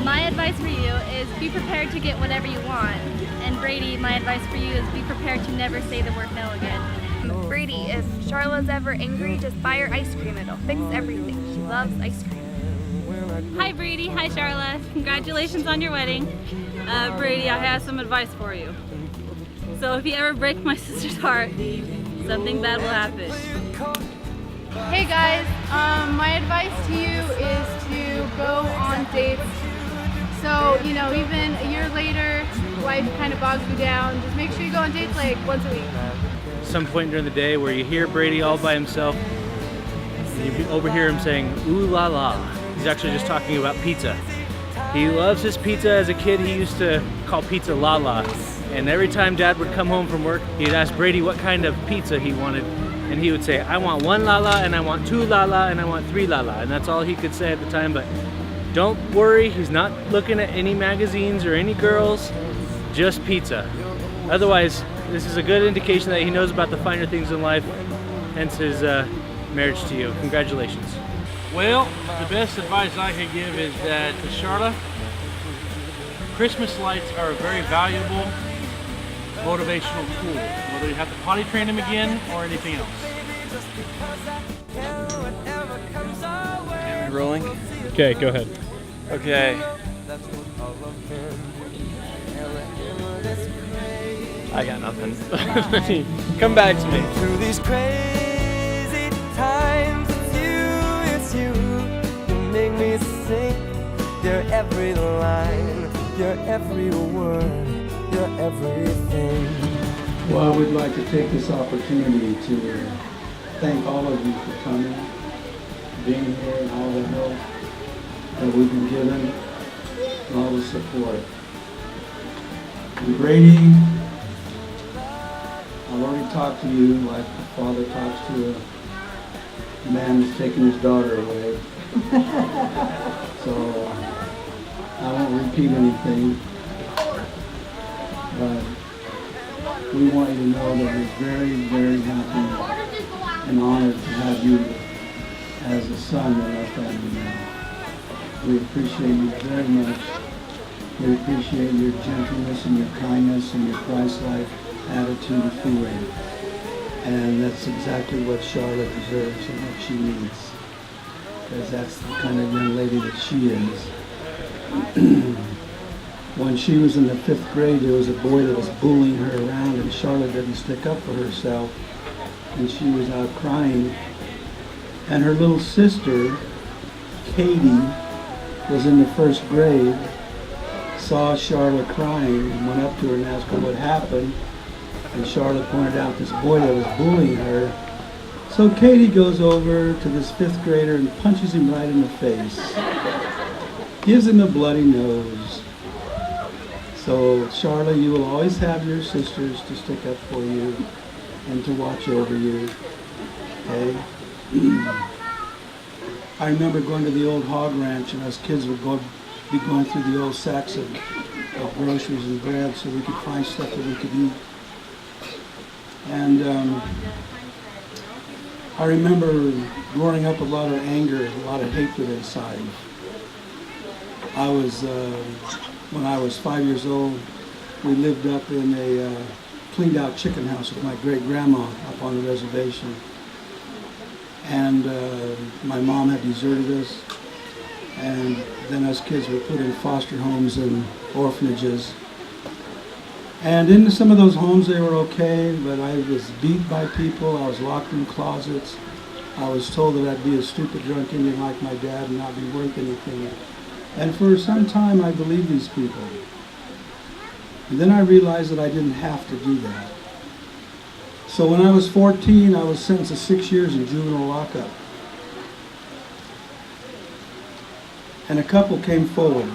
My advice for you is be prepared to get whatever you want. And Brady, my advice for you is be prepared to never say the word no again. Brady, if Charla's ever angry, just buy her ice cream. It'll fix everything. She loves ice cream. Hi Brady, hi Charla. Congratulations on your wedding. Brady, I have some advice for you. So if you ever break my sister's heart, something bad will happen. Hey guys, my advice to you is to go on dates. So, you know, even a year later, life kind of bogs you down. Just make sure you go on dates like once a week. Some point during the day where you hear Brady all by himself, and you overhear him saying, ooh la la. He's actually just talking about pizza. He loves his pizza. As a kid, he used to call pizza la la. And every time Dad would come home from work, he'd ask Brady what kind of pizza he wanted. And he would say, I want 1 la la, and I want 2 la la, and I want 3 la la. And that's all he could say at the time. But don't worry, he's not looking at any magazines or any girls, just pizza. Otherwise, this is a good indication that he knows about the finer things in life, hence his marriage to you. Congratulations. Well, the best advice I could give is that to Charla, Christmas lights are a very valuable motivational tool, whether you have to potty train them again or anything else. Are we rolling? Okay, go ahead. Okay. I got nothing. Come back to me. Through these crazy times, it's you make me sing. You're every line, you're every word, you're everything. Well, we'd like to take this opportunity to thank all of you for coming, being here, and all the help that we've been given, and all the support. And Brady, I've already talked to you like a father talks to a man who's taking his daughter away. So I won't repeat anything, but we want you to know that we're very, very happy and honored to have you as a son in our family now. We appreciate you very much. We appreciate your gentleness and your kindness and your Christ-like attitude and feeling. And that's exactly what Charlotte deserves and what she needs, because that's the kind of young lady that she is. When she was in the 5th grade, there was a boy that was bullying her around, and Charlotte didn't stick up for herself, and she was out crying. And her little sister, Katie, was in the 1st grade, saw Charlotte crying, and went up to her and asked her what happened. And Charlotte pointed out this boy that was bullying her. So Katie goes over to this 5th grader and punches him right in the face. Gives him a bloody nose. So Charlotte, you will always have your sisters to stick up for you and to watch over you. Okay? I remember going to the old hog ranch, and us kids would be going through the old sacks of groceries and bread so we could find stuff that we could eat. And I remember growing up with a lot of anger, a lot of hatred inside. I was, when I was 5 years old, we lived up in a cleaned out chicken house with my great grandma up on the reservation. And my mom had deserted us, and then us kids were put in foster homes and orphanages. And in some of those homes they were okay, but I was beat by people, I was locked in closets. I was told that I'd be a stupid drunk Indian like my dad and not be worth anything. And for some time I believed these people. And then I realized that I didn't have to do that. So when I was 14, I was sentenced to 6 years in juvenile lockup. And a couple came forward,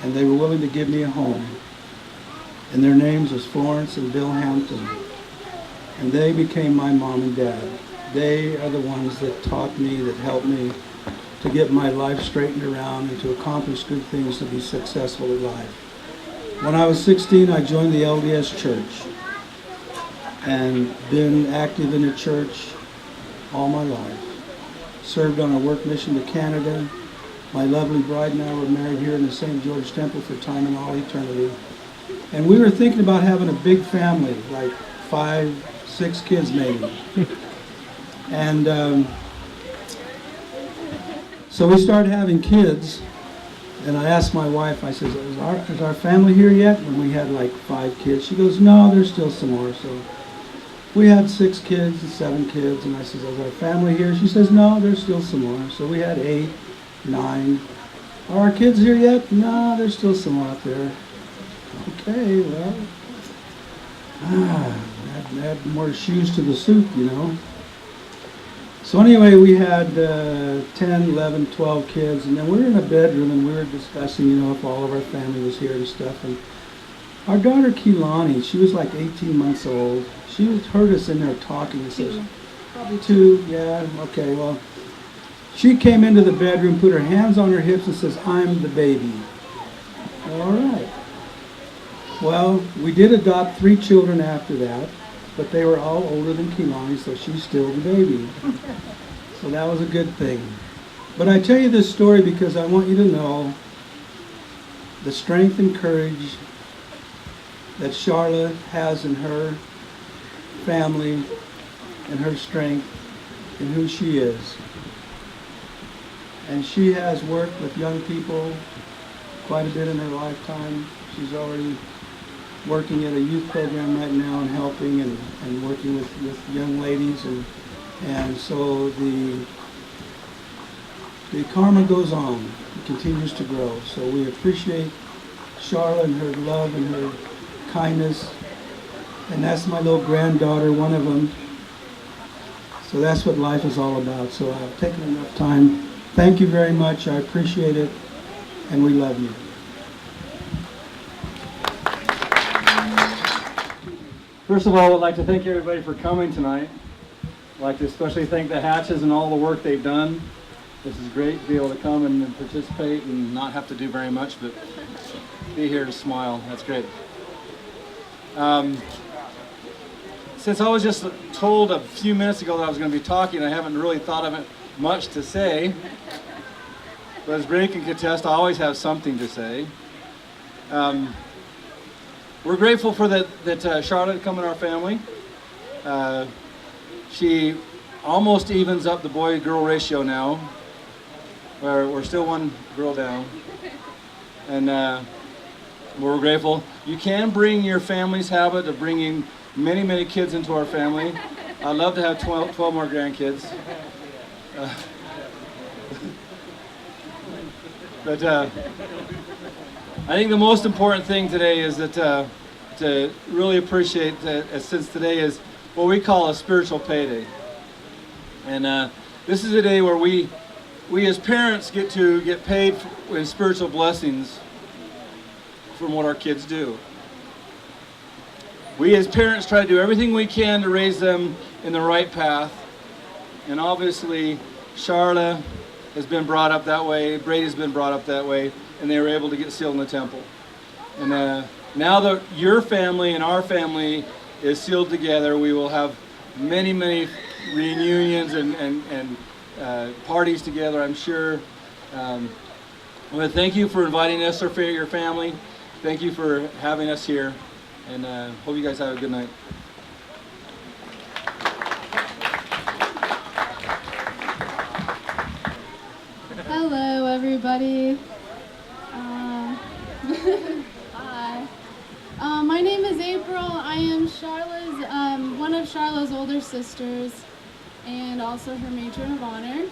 and they were willing to give me a home. And their names was Florence and Bill Hampton. And they became my mom and dad. They are the ones that taught me, that helped me to get my life straightened around and to accomplish good things, to be successful in life. When I was 16, I joined the LDS Church and been active in the church all my life. Served on a work mission to Canada, My lovely bride and I were married here in the St. George Temple for time and all eternity. And we were thinking about having a big family, like 5, 6 kids maybe. And so we started having kids, and I asked my wife, I said, is our family here yet? When we had like 5 kids. She goes, no, there's still some more. So we had 6 kids and 7 kids, and I said, is our family here? She says, no, there's still some more. So we had 8, 9. Are our kids here yet? No, there's still some more out there. Okay, well, add more shoes to the suit, you know. So anyway, we had 10, 11, 12 kids, and then we were in a bedroom and we were discussing, you know, if all of our family was here and stuff. And our daughter Keelani, she was like 18 months old. She heard us in there talking and says, probably 2, yeah, okay, well. She came into the bedroom, put her hands on her hips and says, I'm the baby. All right. Well, we did adopt 3 children after that, but they were all older than Keelani, so she's still the baby. So that was a good thing. But I tell you this story because I want you to know the strength and courage that Charla has in her family and her strength and who she is. And she has worked with young people quite a bit in her lifetime. She's already working at a youth program right now and helping and working with young ladies, and so the karma goes on. It continues to grow. So we appreciate Charla and her love and her kindness, and that's my little granddaughter, one of them. So that's what life is all about. So I've taken enough time. Thank you very much. I appreciate it, and we love you. First of all, I'd like to thank everybody for coming tonight. I'd like to especially thank the Hatches and all the work they've done. This is great to be able to come and participate and not have to do very much, but be here to smile. That's great. Since I was just told a few minutes ago that I was going to be talking, I haven't really thought of it much to say. But as Brady can contest, I always have something to say. We're grateful for that Charlotte come in our family. She almost evens up the boy-girl ratio now. We're still one girl down. And we're grateful. You can bring your family's habit of bringing many, many kids into our family. I'd love to have 12 more grandkids. But I think the most important thing today is that to really appreciate that since today is what we call a spiritual payday. And this is a day where we as parents get paid in spiritual blessings from what our kids do. We as parents try to do everything we can to raise them in the right path. And obviously, Charla has been brought up that way, Brady's been brought up that way, and they were able to get sealed in the temple. And now that your family and our family is sealed together, we will have many, many reunions and parties together, I'm sure. I want to thank you for inviting us, or for your family. Thank you for having us here, and hope you guys have a good night. Hello, everybody. Hi. My name is April. I am Charla's, one of Charla's older sisters, and also her matron of honor.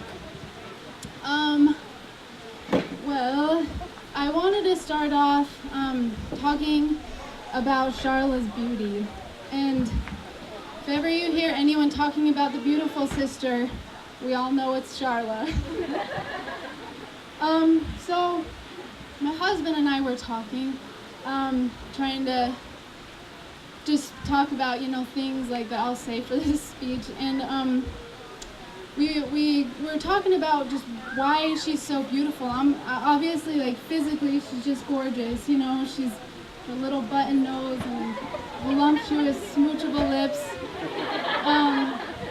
Well, I wanted to start off talking about Charla's beauty. And if ever you hear anyone talking about the beautiful sister, we all know it's Charla. So my husband and I were talking, trying to just talk about, things like that I'll say for this speech. And we were talking about just why she's so beautiful. Obviously, like, physically, she's just gorgeous. She's a little button nose and voluptuous, smoochable lips.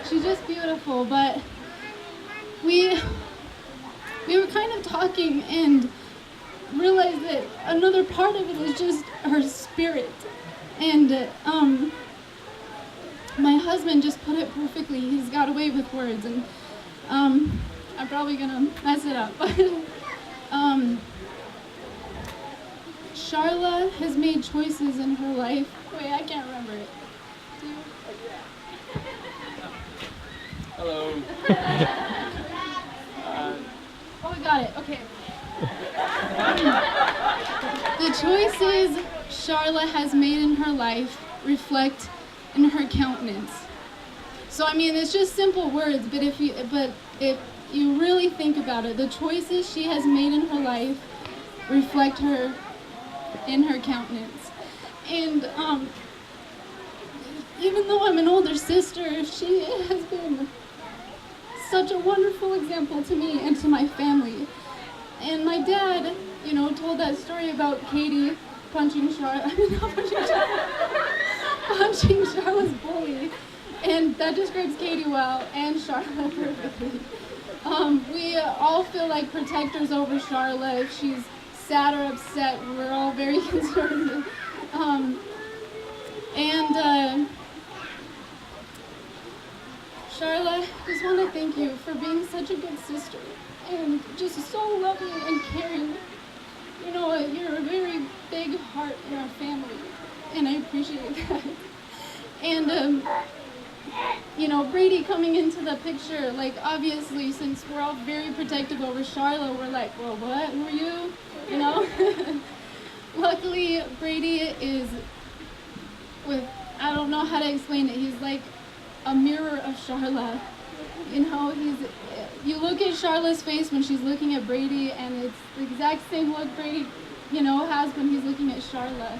She's just beautiful, but we were kind of talking and realized that another part of it is just her spirit. And my husband just put it perfectly. He's got a way with words, and I'm probably gonna mess it up. Charla has made choices in her life. Wait, I can't remember it. Do you? Hello. Oh, I got it. Okay. The choices Charla has made in her life reflect in her countenance. So I mean, it's just simple words, but if you really think about it, the choices she has made in her life reflect her in her countenance. And even though I'm an older sister, she has been such a wonderful example to me and to my family. And my dad, you know, told that story about Katie punching punching Charla's bully. And that describes Katie well, and Charla perfectly. We all feel like protectors over Charla. If she's sad or upset, we're all very concerned. Charla, just want to thank you for being such a good sister and just so loving and caring. You know, you're a very big heart in our family, and I appreciate that. And, you know, Brady coming into the picture, like, obviously, since we're all very protective over Charla, we're like, well, what? Who are you? You know? Luckily, Brady is I don't know how to explain it. He's like a mirror of Charla. You know, you look at Charla's face when she's looking at Brady, and it's the exact same look Brady, you know, has when he's looking at Charla.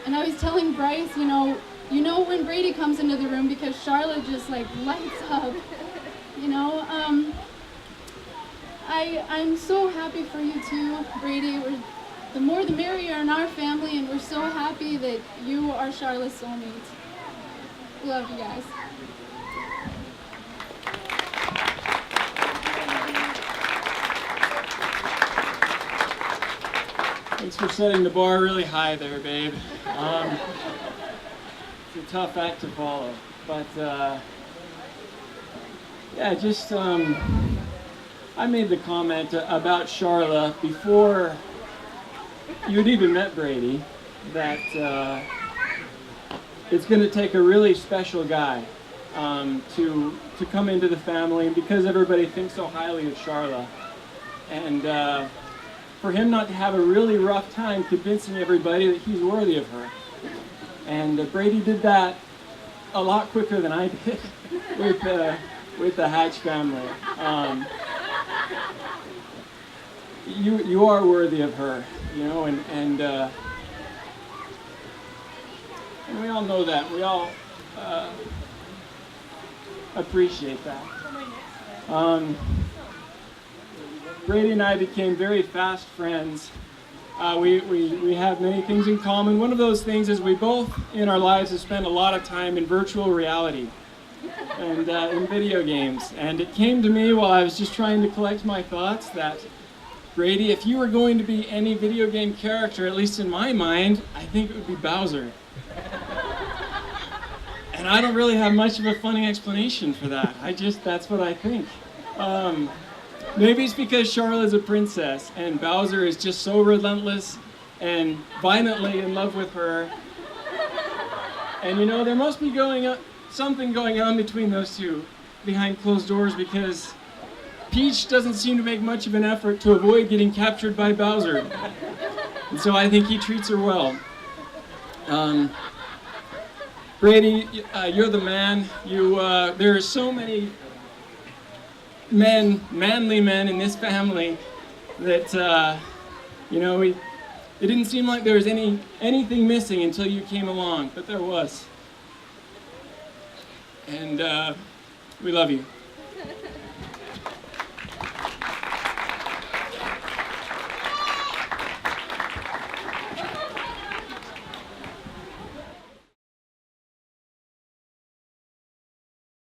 And I was telling Bryce, you know when Brady comes into the room because Charla just like lights up. You know, I'm so happy for you too, Brady. The more the merrier in our family, and we're so happy that you are Charla's soulmate. Love you guys. Thanks for setting the bar really high there, babe. It's a tough act to follow, but yeah, just I made the comment about Charla before you'd even met Brady that it's going to take a really special guy to come into the family, because everybody thinks so highly of Charla, and for him not to have a really rough time convincing everybody that he's worthy of her. And Brady did that a lot quicker than I did with the Hatch family. You are worthy of her, you know, and we all know that. We all appreciate that. Brady and I became very fast friends. We have many things in common. One of those things is we both in our lives have spent a lot of time in virtual reality and in video games. And it came to me while I was just trying to collect my thoughts that, Brady, if you were going to be any video game character, at least in my mind, I think it would be Bowser. And I don't really have much of a funny explanation for that. That's what I think. Maybe it's because Charla's a princess and Bowser is just so relentless and violently in love with her. And you know, there must be something going on between those two behind closed doors, because Peach doesn't seem to make much of an effort to avoid getting captured by Bowser. And so I think he treats her well. Brady, you're the man. There are so many manly men in this family that, you know, it didn't seem like there was anything missing until you came along, but there was. And we love you.